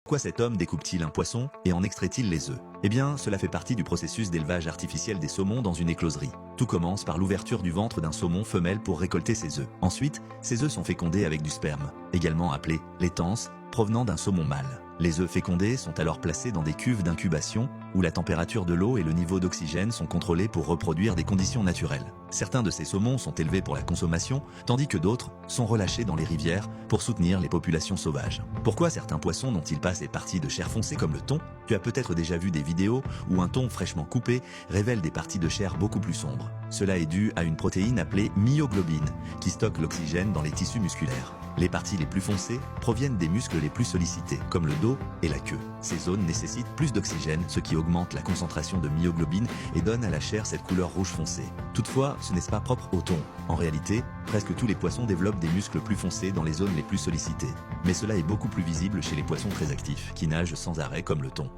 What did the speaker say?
Pourquoi cet homme découpe-t-il un poisson et en extrait-il les œufs? Eh bien, cela fait partie du processus d'élevage artificiel des saumons dans une écloserie. Tout commence par l'ouverture du ventre d'un saumon femelle pour récolter ses œufs. Ensuite, ces œufs sont fécondés avec du sperme, également appelé laitance, provenant d'un saumon mâle. Les œufs fécondés sont alors placés dans des cuves d'incubation où la température de l'eau et le niveau d'oxygène sont contrôlés pour reproduire des conditions naturelles. Certains de ces saumons sont élevés pour la consommation, tandis que d'autres sont relâchés dans les rivières pour soutenir les populations sauvages. Pourquoi certains poissons n'ont-ils pas ces parties de chair foncée comme le thon? Tu as peut-être déjà vu des vidéos où un thon fraîchement coupé révèle des parties de chair beaucoup plus sombres. Cela est dû à une protéine appelée myoglobine qui stocke l'oxygène dans les tissus musculaires. Les parties les plus foncées proviennent des muscles les plus sollicités, comme le dos et la queue. Ces zones nécessitent plus d'oxygène, ce qui augmente la concentration de myoglobine et donne à la chair cette couleur rouge foncé. Toutefois, ce n'est pas propre au thon. En réalité, presque tous les poissons développent des muscles plus foncés dans les zones les plus sollicitées. Mais cela est beaucoup plus visible chez les poissons très actifs, qui nagent sans arrêt comme le thon.